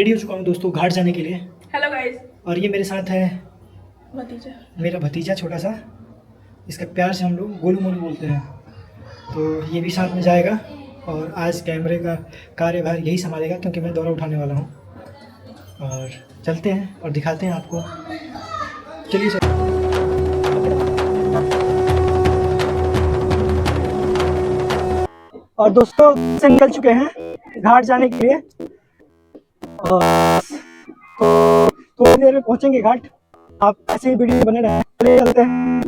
Ready हो चुका हूँ दोस्तों घाट जाने के लिए। Hello guys. और ये मेरे साथ है भतीजा, मेरा भतीजा छोटा सा, इसका प्यार से हम लोग गोलू मोलू बोलते हैं। तो ये भी साथ में जाएगा और आज कैमरे का कार्यभार यही संभालेगा क्योंकि मैं दौरा उठाने वाला हूँ। और चलते हैं और दिखाते हैं आपको। चलिए और दोस्तों से निकल चुके हैं घाट जाने के लिए और तो थोड़ी देर में पहुंचेंगे घाट। आप ऐसे ही वीडियो बने रहें, चले चलते हैं।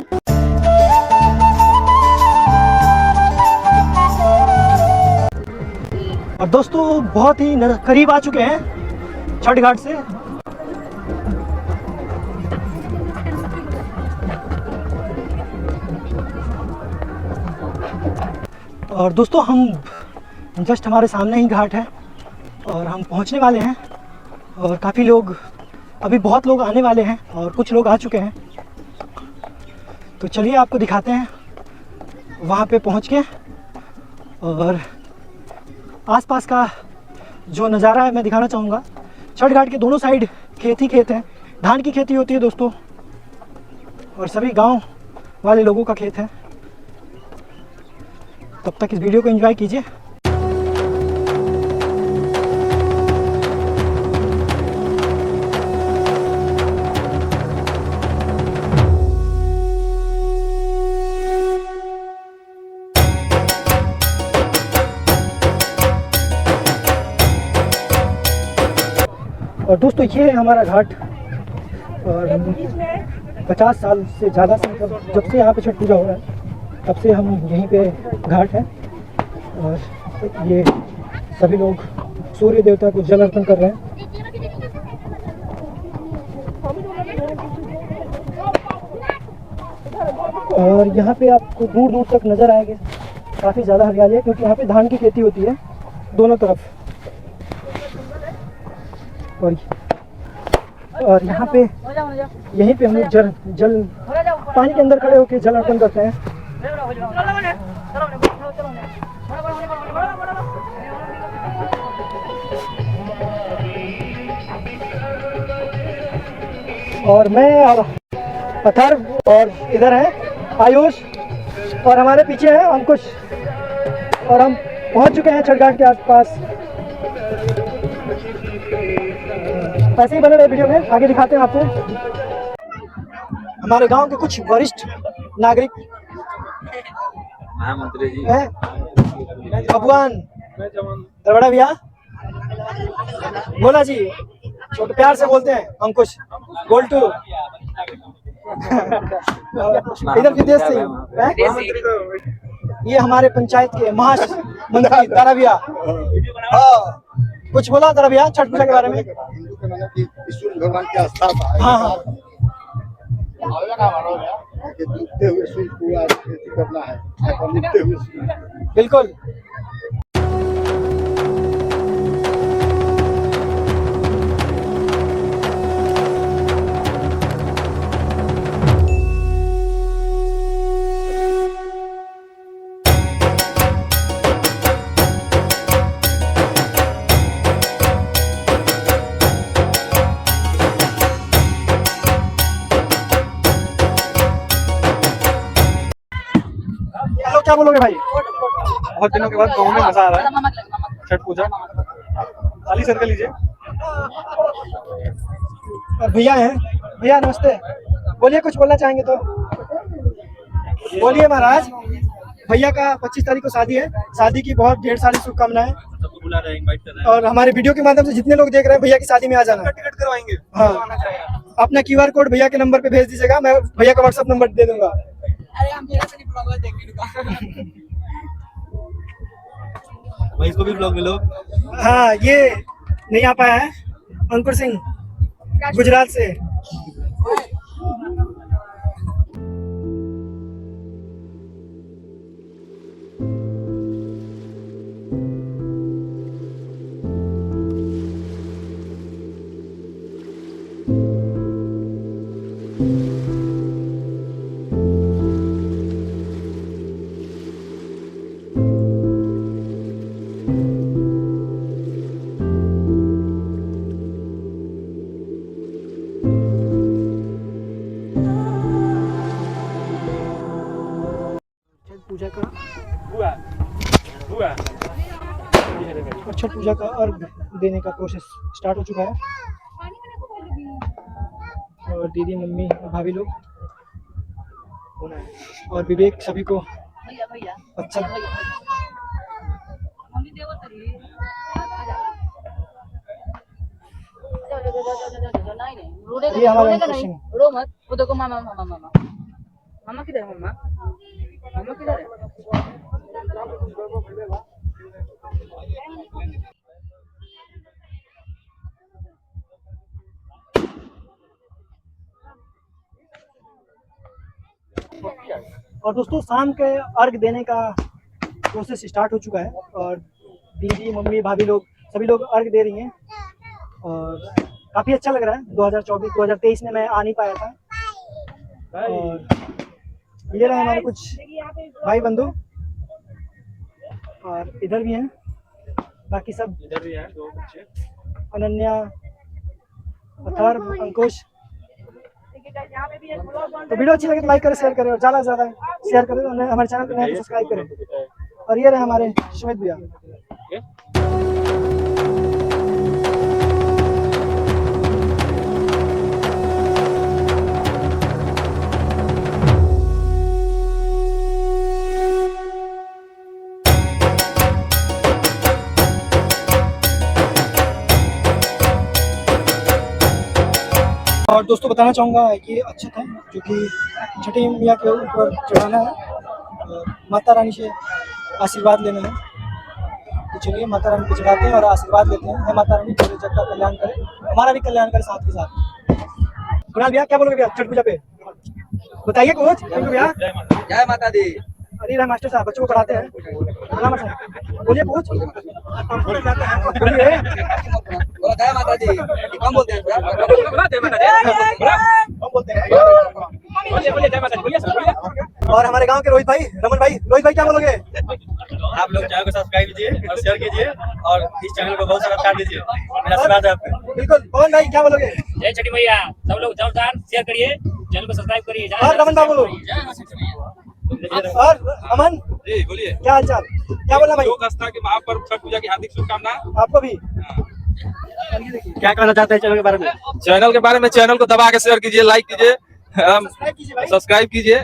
और दोस्तों बहुत ही करीब आ चुके हैं छठ घाट से। और दोस्तों हम जस्ट हमारे सामने ही घाट है और हम पहुंचने वाले हैं। और काफ़ी लोग, अभी बहुत लोग आने वाले हैं और कुछ लोग आ चुके हैं। तो चलिए आपको दिखाते हैं वहाँ पे पहुँच के। और आसपास का जो नज़ारा है मैं दिखाना चाहूँगा। छठ घाट के दोनों साइड खेत ही खेत हैं। धान की खेती होती है दोस्तों और सभी गांव वाले लोगों का खेत है। तब तक इस वीडियो को एंजॉय कीजिए। और दोस्तों ये है हमारा घाट और 50 साल से ज़्यादा से, मतलब जब से यहाँ पे छठ पूजा हो रहा है तब से हम यहीं पे घाट है। और ये सभी लोग सूर्य देवता को जल अर्पण कर रहे हैं। और यहाँ पे आपको दूर दूर तक नज़र आएगी काफ़ी ज़्यादा हरियाली है क्योंकि यहाँ पे धान की खेती होती है दोनों तरफ। और यहाँ पे यहीं पे हम लोग जल पानी के अंदर खड़े होकर जल अर्पण करते हैं। और मैं और अथर्व और इधर है आयुष और हमारे पीछे है अंकुश और हम पहुंच चुके हैं छठ घाट के आसपास। ऐसे ही बने रहे वीडियो में, आगे दिखाते हैं आपको। हमारे गांव के कुछ वरिष्ठ नागरिक मंत्री जी हैं, भगवान दरबड़ा भैया, भोला जी, छोटे प्यार से बोलते हैं अंकुश, गोल्टू इधर विदेश से ये हमारे पंचायत के महामंत्री दारा भैया। कुछ बोला दारा भैया छठ पूजा के बारे में? भगवान की आस्था था। हाँ हाँ डूबते हुए सूर्य को आज खेती करना है, डूबते हुए सूर्य। बिल्कुल। हेलो, क्या बोलोगे भाई? बहुत दिनों के बाद गाँव में मजा आ रहा है। छठ पूजा खाली सर कर लीजिए। और भैया हैं, भैया नमस्ते, बोलिए कुछ बोलना चाहेंगे तो बोलिए महाराज। भैया का 25 तारीख को शादी है, शादी की बहुत ढेर सारी शुभकामनाएं। और हमारे वीडियो के माध्यम से जितने लोग देख रहे हैं भैया की शादी में आ जाना। टिकट करवाएंगे। हाँ, अपना QR कोड भैया के नंबर पे भेज दीजिएगा, मैं भैया का WhatsApp नंबर दे दूंगा। भाई इसको भी ब्लॉग मिलो। हाँ, ये नहीं आ पाया है अंकुर सिंह गुजरात से। पूजा का हुआ हुआ और छठ पूजा का अर्घ देने का प्रोसेस स्टार्ट हो चुका है। और दीदी, मम्मी, भाभी लोग और विवेक सभी को अच्छा ये हमारा इंप्रेशन है। रो मत, वो देखो मामा मामा मामा मामा किधर है? मामा मामा किधर है? और दोस्तों शाम के अर्घ देने का प्रोसेस स्टार्ट हो चुका है और दीदी, मम्मी, भाभी लोग सभी लोग अर्घ दे रही हैं और काफ़ी अच्छा लग रहा है। 2023 में मैं आ नहीं पाया था और ये रहे हमारे कुछ भाई बंधु और इधर भी हैं, बाकी सब इधर भी है 2 बच्चे। अनन्या, अथर्व, अंकुश। तो वीडियो अच्छी लगे तो लाइक करें, शेयर करें और ज़्यादा से ज़्यादा शेयर करें और हमारे चैनल को नए सब्सक्राइब करें। और ये रहे हमारे सुमित भैया। और दोस्तों बताना चाहूँगा ये अक्षत है जो कि छठी मैया के ऊपर चढ़ाना है और माता रानी से आशीर्वाद लेना है। तो चलिए माता रानी को चढ़ाते हैं और आशीर्वाद लेते हैं। माता रानी पूरे जग का कल्याण करे, हमारा भी कल्याण करे साथ के साथ। कुणाल भैया क्या बोलोगे भैया छठ पूजा पे? बताइए कुछ भैया। जय माता दी। अरे राम मास्टर साहब बच्चों को पढ़ाते हैं, बोलिए कुछ। बोलिए बोलो जय माता दी। कम बोलते हैं और हमारे गांव के रोहित भाई, रमन भाई, रोहित भाई क्या बोलोगे? आप लोग चैनल को सब्सक्राइब कीजिए और शेयर कीजिए और इस चैनल को बहुत सारा प्यार दीजिए। मेरा आशीर्वाद है आपको। बिल्कुल। पवन भाई क्या बोलोगे? जय छठी मैया। सब लोग जोरदार शेयर करिए, चैनल को सब्सक्राइब करिए। और रमन बाबू और अमन जी बोलिए। क्या हाल चाल? क्या बोलना भाई? लोक आस्था के महापर्व छठ पूजा की हार्दिक शुभकामनाएं। आपको भी। क्या कहना चाहते हैं चैनल के बारे में? चैनल के बारे में चैनल को दबा के शेयर कीजिए, लाइक कीजिए, सब्सक्राइब कीजिए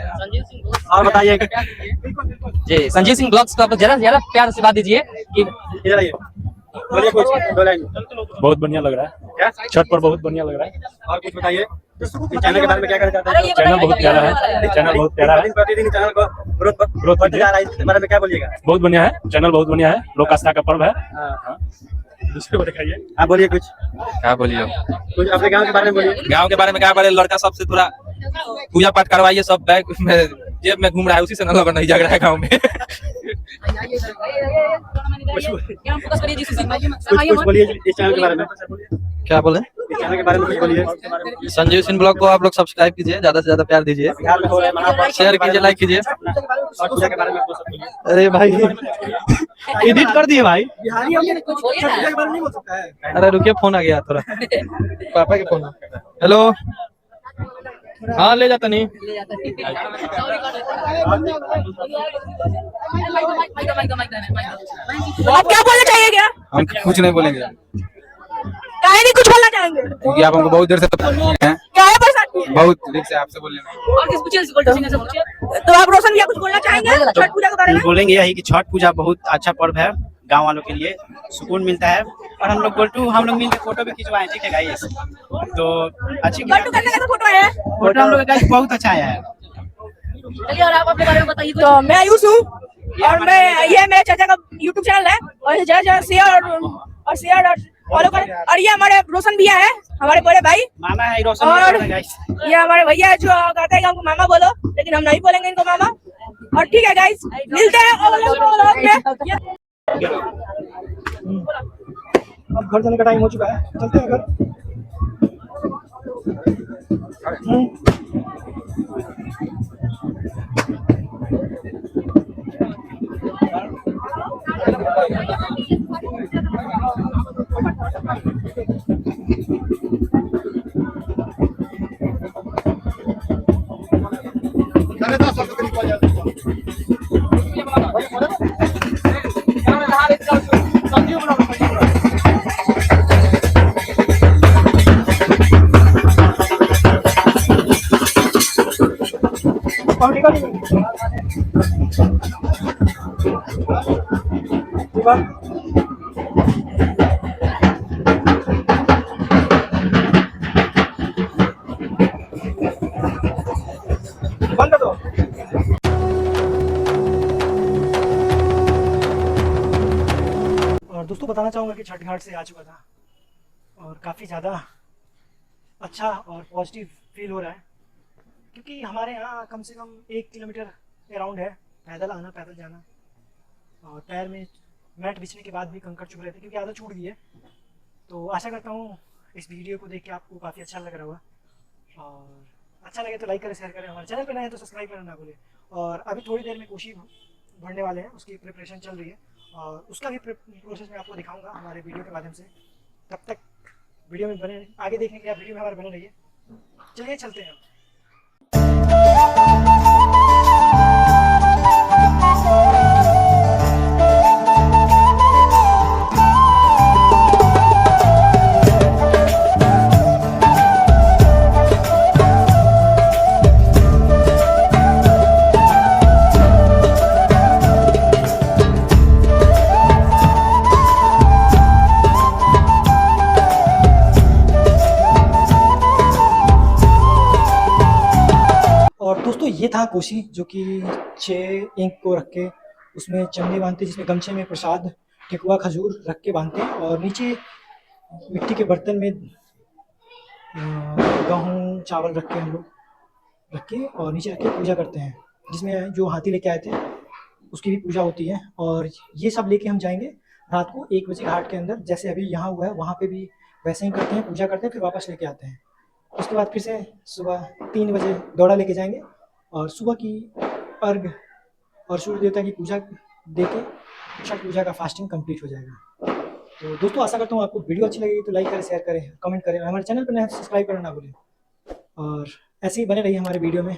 और बताइए। जी संजीव सिंह ब्लॉग्स को आप जरा ज्यादा प्यार से बात दीजिए कि इधर आइए, बोलिए कुछ 2 लाइन। बहुत बढ़िया लग रहा है, क्या छठ पर बहुत बढ़िया लग रहा है। और कुछ बताइए। चैनल के बारे में क्या कहना चाहते हैं? चैनल बहुत प्यारा है, चैनल बहुत प्यारा है, प्रतिदिन चैनल को ग्रोथ बढ़ते जा रहा है। इसके बारे में क्या बोलिएगा? बहुत बढ़िया है, चैनल बहुत बढ़िया है। लोक आस्था का पर्व है। दूसरे को दिखाइए। आप बोलिए कुछ। क्या बोलिए? कुछ अपने गांव के बारे में बोलिए। गांव के बारे में क्या बोले? लड़का सबसे थोड़ा पूजा पाठ करवाइए, सब बैग में जेब में घूम रहा है, उसी से न नहीं जग रहा है गाँव में। कुछ बोलिए इस चैनल के बारे में। क्या बोले? इस चैनल के बारे में कुछ बोलिए। संजीव सिंह ब्लॉग को आप लोग सब्सक्राइब कीजिए, ज्यादा से ज्यादा प्यार दीजिए, बिहार में हो रहे महापर्व, शेयर कीजिए, लाइक कीजिए। और पूजा के बारे में कुछ बोलिए। अरे भाई एडिट कर दिए भाई। बिहारी हम छठ पूजा के बारे में नहीं बोल सकता है। अरे रुकिए, फोन आ गया थोड़ा, पापा के फोन। हेलो, हाँ ले जाता नहीं। आप क्या बोलना चाहिए? क्या हम कुछ नहीं बोलेंगे काहे नहीं कुछ बोलना चाहेंगे? क्योंकि आप हमको बहुत देर से हैं, क्या है परेशानी? बहुत देर से आपसे बोल रहे हैं। और किस पूछे? तो आप रोशन भैया कुछ बोलना चाहेंगे छठ पूजा के बारे में? बोलेंगे यही कि छठ पूजा बहुत अच्छा पर्व है, गांव वालों के लिए सुकून मिलता है। और हम लोग मिलकर फोटो भी खिंचवाए, ठीक है गाइस? तो अच्छी गट्टू करने का फोटो है। फोटो हम लोग गाइस बहुत अच्छा आया है। चलिए और आप अपने बारे में बताइए। तो मैं आयुष हूँ और ये मेरे चाचा का YouTube चैनल है और ज्यादा शेयर और फॉलो करें। और ये हमारे रोशन भैया है, हमारे बड़े भाई मामा है रोशन और भैया गाइस। ये हमारे भैया है जो कहते हैं कि हमको मामा बोलो, लेकिन हम नहीं बोलेंगे इनको मामा। और ठीक है गाइस, मिलते हैं में। अब घर जाने का टाइम हो चुका है, चलते हैं घर। साढ़े 10 के करीब आ जाते हैं। बंद कर दो। और दोस्तों बताना चाहूँगा कि छठ घाट से आ चुका था और काफ़ी ज़्यादा अच्छा और पॉजिटिव फील हो रहा है, क्योंकि हमारे यहाँ कम से कम 1 किलोमीटर अराउंड है पैदल आना पैदल जाना, और पैर में मैट बिछने के बाद भी कंकड़ चुभ रहे थे क्योंकि आदत छूट गई है। तो आशा करता हूँ इस वीडियो को देख के आपको काफ़ी अच्छा लग रहा होगा, और अच्छा लगे तो लाइक करें, शेयर करें, हमारे चैनल पर नए हैं तो सब्सक्राइब करना ना भूलें। और अभी थोड़ी देर में कोशी बढ़ने वाले हैं, उसकी प्रिपरेशन चल रही है और उसका भी प्रोसेस मैं आपको दिखाऊंगा हमारे वीडियो के माध्यम से। तब तक वीडियो में बने, आगे देखने के लिए आप वीडियो में हमारे बने रहिए। चलिए चलते हैं। और दोस्तों ये था कोसी, जो कि 6 ईंट को रख के उसमें चमड़े बांधते, जिसमें गमछे में प्रसाद ठेकुआ खजूर रख के बांधते हैं, और नीचे मिट्टी के बर्तन में गेहूँ चावल रख के हम लोग रख के और नीचे रख के पूजा करते हैं, जिसमें जो हाथी लेके आए थे उसकी भी पूजा होती है। और ये सब लेके हम जाएंगे रात को 1 बजे घाट के अंदर, जैसे अभी यहाँ हुआ है वहाँ पे भी वैसे ही करते हैं, पूजा करते हैं, फिर वापस लेके आते हैं। उसके बाद फिर से सुबह 3 बजे दौड़ा लेके जाएंगे और सुबह की अर्घ और सूर्य देवता की पूजा देके छठ पूजा का फास्टिंग कंप्लीट हो जाएगा। तो दोस्तों आशा करता हूँ आपको वीडियो अच्छी लगेगी तो लाइक करें, शेयर करें, कमेंट करें, हमारे चैनल पर नए सब्सक्राइब करना ना भूलें, और ऐसे ही बने रहिए हमारे वीडियो में।